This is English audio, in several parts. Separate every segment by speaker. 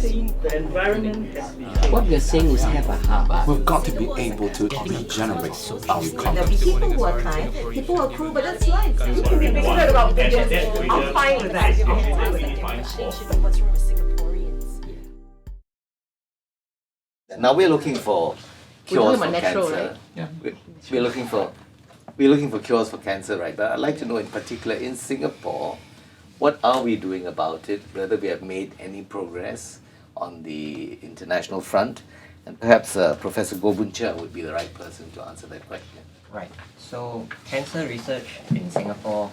Speaker 1: think the environment has to be
Speaker 2: What we're saying is have a heart.
Speaker 3: We've got to be able to regenerate our
Speaker 4: There'll
Speaker 3: economy.
Speaker 4: be people who are kind, people who are cruel, but that's life. You can be bigoted about pigeons. I'm fine with that. I'm fine with that.
Speaker 5: Now we're looking for cures for
Speaker 2: talking about natural,
Speaker 5: cancer.
Speaker 2: right?
Speaker 3: Yeah.
Speaker 5: We're looking for cures for cancer, right? But I'd like to know in particular in Singapore, what are we doing about it? Whether we have made any progress on the international front, and perhaps Professor Goh Boon Chia would be the right person to answer that question.
Speaker 6: Right. So cancer research in Singapore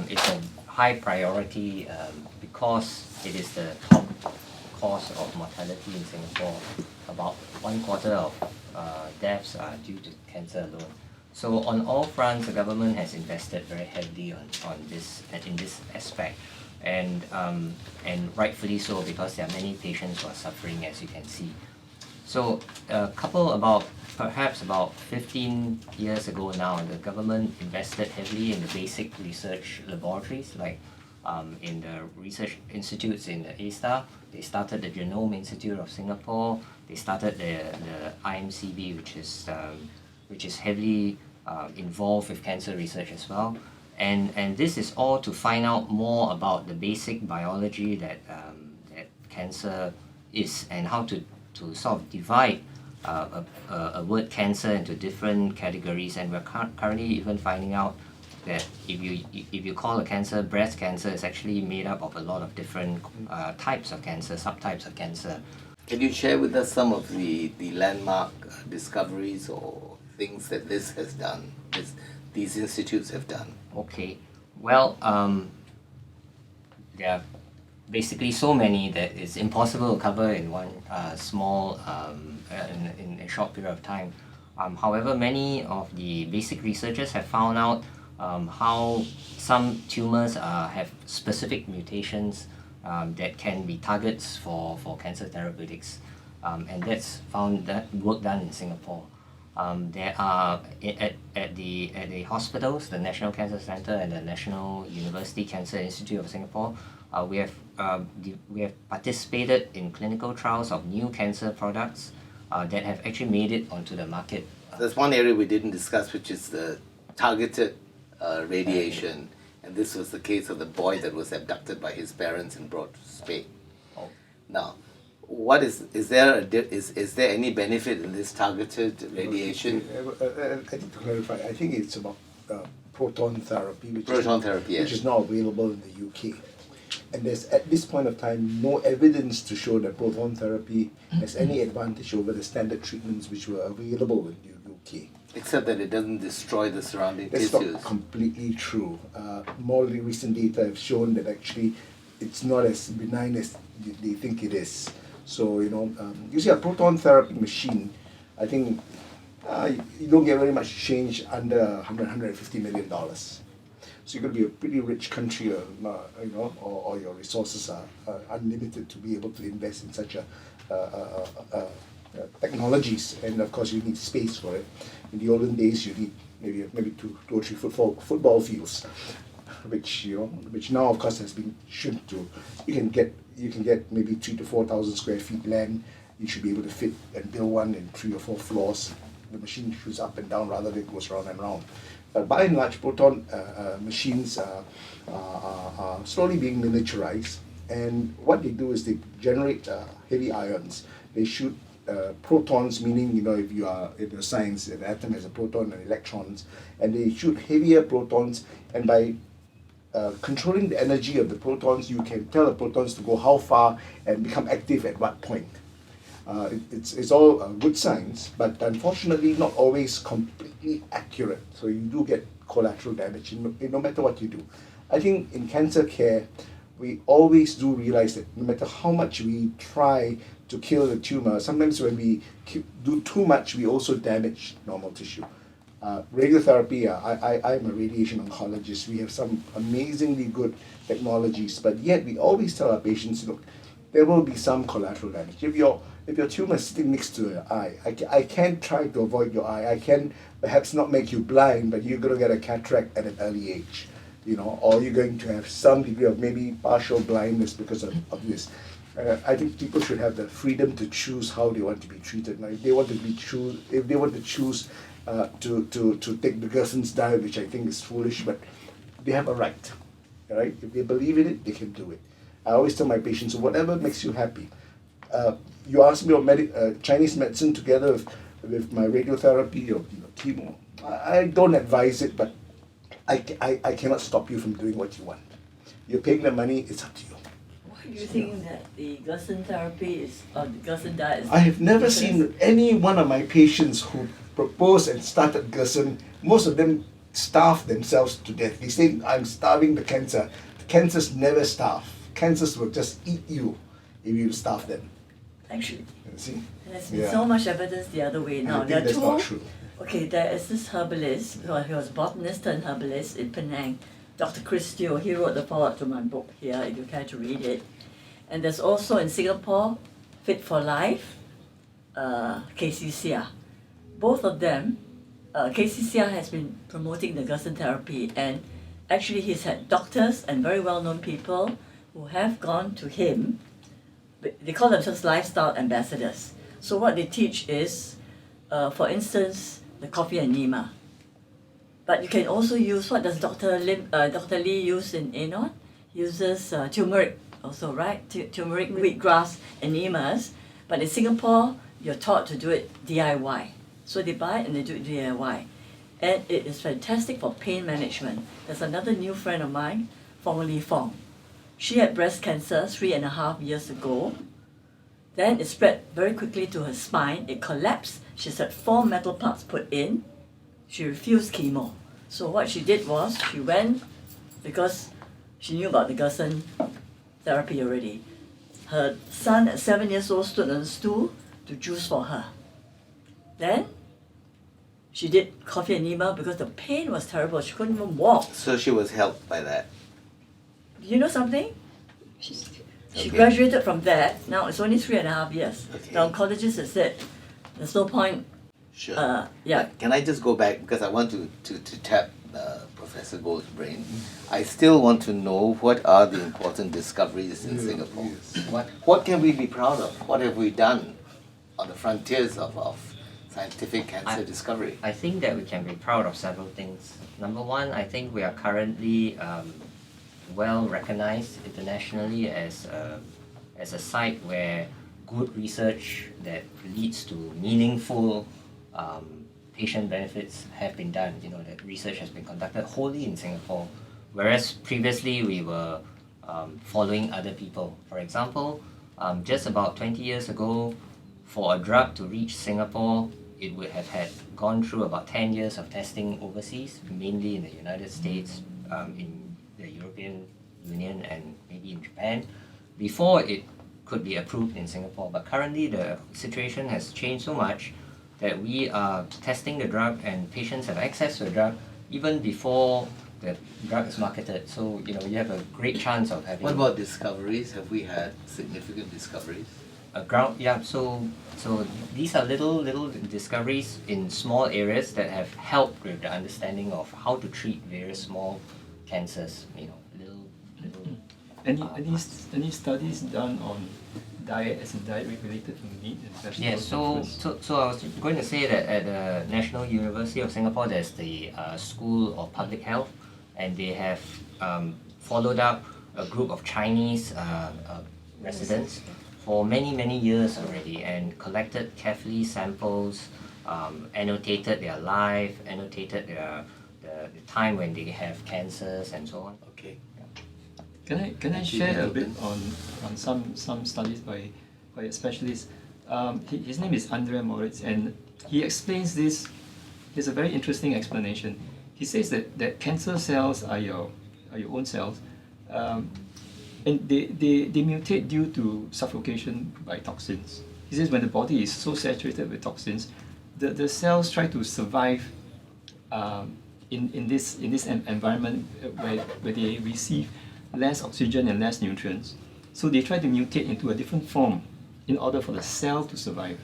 Speaker 6: is a high priority because it is the top cause of mortality in Singapore. About 1/4 of deaths are due to cancer alone. So on all fronts, the government has invested very heavily on this in this aspect, and rightfully so, because there are many patients who are suffering, as you can see. So perhaps about 15 years ago now, the government invested heavily in the basic research laboratories, like in the research institutes in the A-Star. They started the Genome Institute of Singapore. They started the IMCB, which is heavily involved with cancer research as well. And this is all to find out more about the basic biology that cancer is, and how to sort of divide a word cancer into different categories. And we're currently even finding out that if you call a cancer breast cancer, it's actually made up of a lot of different types of cancer, subtypes of cancer.
Speaker 5: Can you share with us some of the landmark discoveries or things that this has done, these institutes have done?
Speaker 6: Okay, well, there are basically so many that it's impossible to cover in one small in a short period of time. However, many of the basic researchers have found out how some tumors have specific mutations that can be targets for cancer therapeutics, and that's that work done in Singapore. There are at the hospitals, the National Cancer Centre and the National University Cancer Institute of Singapore. We have participated in clinical trials of new cancer products that have actually made it onto the market.
Speaker 5: There's one area we didn't discuss, which is the targeted radiation, and this was the case of the boy that was abducted by his parents and brought to Spain.
Speaker 6: Oh.
Speaker 5: Now, what is there any benefit in this targeted radiation?
Speaker 7: I think to clarify, I think it's about proton therapy, which
Speaker 5: Yes.
Speaker 7: is now available in the UK. And there's at this point of time no evidence to show that proton therapy has any advantage over the standard treatments which were available in the UK.
Speaker 5: Except that it doesn't destroy the surrounding
Speaker 7: That's
Speaker 5: tissues.
Speaker 7: not completely true. More recent data have shown that actually it's not as benign as they think it is. So, you see a proton therapy machine, I think you don't get very much change under $150 million. So you're going to be a pretty rich country, or your resources are unlimited to be able to invest in such technologies. And of course, you need space for it. In the olden days, you need maybe two or three football fields, which now of course has been shrunk to. You can get maybe 3,000 to 4,000 square feet land. You should be able to fit and build one in 3 or 4 floors. The machine shoots up and down rather than goes round and round. But by and large, proton machines are slowly being miniaturized, and what they do is they generate heavy ions. They shoot protons, meaning if you're science, the atom has a proton and electrons, and they shoot heavier protons, and by controlling the energy of the protons, you can tell the protons to go how far and become active at what point. It's all good science, but unfortunately not always completely accurate. So you do get collateral damage no matter what you do. I think in cancer care, we always do realize that no matter how much we try to kill the tumor, sometimes when we do too much, we also damage normal tissue. Radiotherapy, I'm a radiation oncologist. We have some amazingly good technologies, but yet we always tell our patients, look, there will be some collateral damage. If your tumor is sitting next to your eye, I can try to avoid your eye. I can perhaps not make you blind, but you're going to get a cataract at an early age, or you're going to have some degree of maybe partial blindness because of this. I think people should have the freedom to choose how they want to be treated. Now, if they want to choose to take the Gerson's diet, which I think is foolish, but they have a right. All right? If they believe in it, they can do it. I always tell my patients, whatever makes you happy. You ask me about Chinese medicine together with my radiotherapy or chemo. I don't advise it, but I cannot stop you from doing what you want. You're paying the money, it's up to you.
Speaker 8: Why do you think that the Gerson therapy is, or the Gerson diet is...
Speaker 7: I have never seen any one of my patients who proposed and started Gerson, most of them starve themselves to death. They say, I'm starving the cancer. The cancers never starve. Cancers will just eat you if you starve them.
Speaker 8: Actually,
Speaker 7: You see?
Speaker 8: there's been so much evidence the other way. Now,
Speaker 7: I
Speaker 8: there
Speaker 7: think
Speaker 8: are
Speaker 7: that's not
Speaker 8: two...
Speaker 7: true.
Speaker 8: Okay, there is this herbalist, well, he was botanist and herbalist in Penang, Dr. Chris Teo. He wrote the foreword to my book here, if you care to read it. And there's also in Singapore, Fit for Life, KC Seah. Both of them, KC Seah has been promoting the Gerson therapy, and actually he's had doctors and very well-known people who have gone to him. They call themselves lifestyle ambassadors. So what they teach is, for instance, the coffee enema. But you can also use, what does Dr. Lee use in Anon? He uses turmeric also, right? Turmeric wheatgrass enemas. But in Singapore, you're taught to do it DIY. So they buy it and they do it DIY. And it is fantastic for pain management. There's another new friend of mine, Fong Li Fong. She had breast cancer 3.5 years ago. Then it spread very quickly to her spine. It collapsed. She's had 4 metal parts put in. She refused chemo. So what she did was, she went, because she knew about the Gerson therapy already. Her son at 7 years old stood on a stool to juice for her. Then she did coffee enema because the pain was terrible. She couldn't even walk.
Speaker 5: So she was helped by that.
Speaker 8: Do you know something? She
Speaker 5: Okay.
Speaker 8: graduated from that. Now it's only 3.5 years.
Speaker 5: Okay.
Speaker 8: The oncologist has said there's no point.
Speaker 5: Sure.
Speaker 8: Yeah.
Speaker 5: Can I just go back, because I want to tap Professor Goh's brain. I still want to know what are the important discoveries in Singapore. What can we be proud of? What have we done on the frontiers of scientific cancer discovery?
Speaker 6: I think that we can be proud of several things. Number one, I think we are currently well recognized internationally as a site where good research that leads to meaningful patient benefits have been done. You know, that research has been conducted wholly in Singapore, whereas previously we were following other people. For example, just about 20 years ago, for a drug to reach Singapore, it would have had gone through about 10 years of testing overseas, mainly in the United States, in the European Union, and maybe in Japan, before it could be approved in Singapore. But currently the situation has changed so much that we are testing the drug and patients have access to the drug even before the drug is marketed. So, you know, you have a great chance of having...
Speaker 5: What about discoveries? Have we had significant discoveries?
Speaker 6: So these are little discoveries in small areas that have helped with the understanding of how to treat various small cancers, you know, little
Speaker 9: Any studies done on diet as a diet related to meat and vegetables?
Speaker 6: Yes, so I was going to say that at the National University of Singapore there's the School of Public Health, and they have followed up a group of Chinese residents for many years already, and collected carefully samples, annotated their life, annotated the time when they have cancers and so on.
Speaker 5: Okay.
Speaker 9: Can I share a bit on some studies by a specialist? His name is Andre Moritz, and he explains this. There's a very interesting explanation. He says that cancer cells are your own cells, and they mutate due to suffocation by toxins. He says when the body is so saturated with toxins, the cells try to survive in this environment where they receive less oxygen and less nutrients. So they try to mutate into a different form in order for the cell to survive.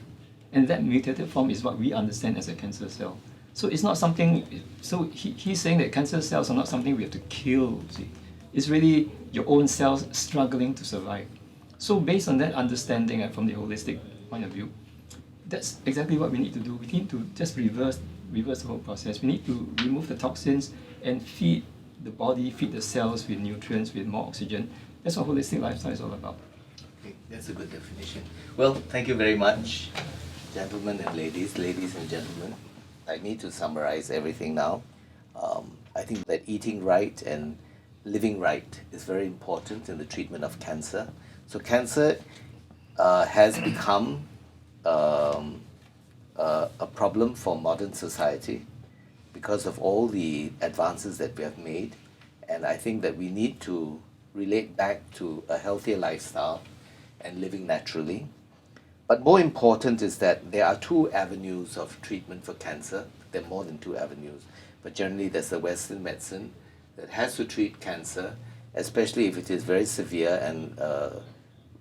Speaker 9: And that mutated form is what we understand as a cancer cell. So it's not something, so he's saying that cancer cells are not something we have to kill, see. It's really your own cells struggling to survive. So based on that understanding from the holistic point of view, that's exactly what we need to do. We need to just reverse the whole process. We need to remove the toxins and feed the body, feed the cells with nutrients, with more oxygen. That's what holistic lifestyle is all about.
Speaker 5: Okay, that's a good definition. Well, thank you very much, gentlemen and ladies and gentlemen. I need to summarize everything now. I think that eating right and living right is very important in the treatment of cancer. So cancer has become a problem for modern society because of all the advances that we have made. And I think that we need to relate back to a healthier lifestyle and living naturally. But more important is that there are two avenues of treatment for cancer. There are more than two avenues. But generally there's the Western medicine that has to treat cancer, especially if it is very severe and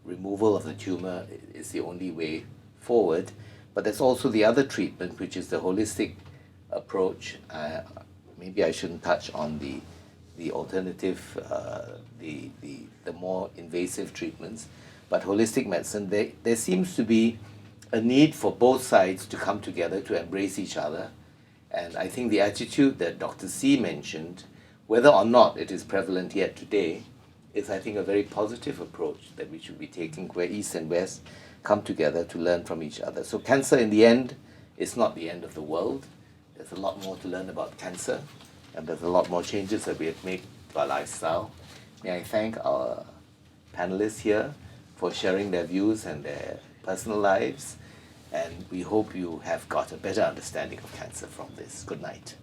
Speaker 5: removal of the tumor is the only way forward. But there's also the other treatment, which is the holistic approach. Maybe I shouldn't touch on the alternative, the more invasive treatments. But holistic medicine, there seems to be a need for both sides to come together to embrace each other. And I think the attitude that Dr. C mentioned, whether or not it is prevalent yet today, is I think a very positive approach that we should be taking, where East and West come together to learn from each other. So cancer in the end is not the end of the world. There's a lot more to learn about cancer, and there's a lot more changes that we have made to our lifestyle. May I thank our panelists here for sharing their views and their personal lives, and we hope you have got a better understanding of cancer from this. Good night.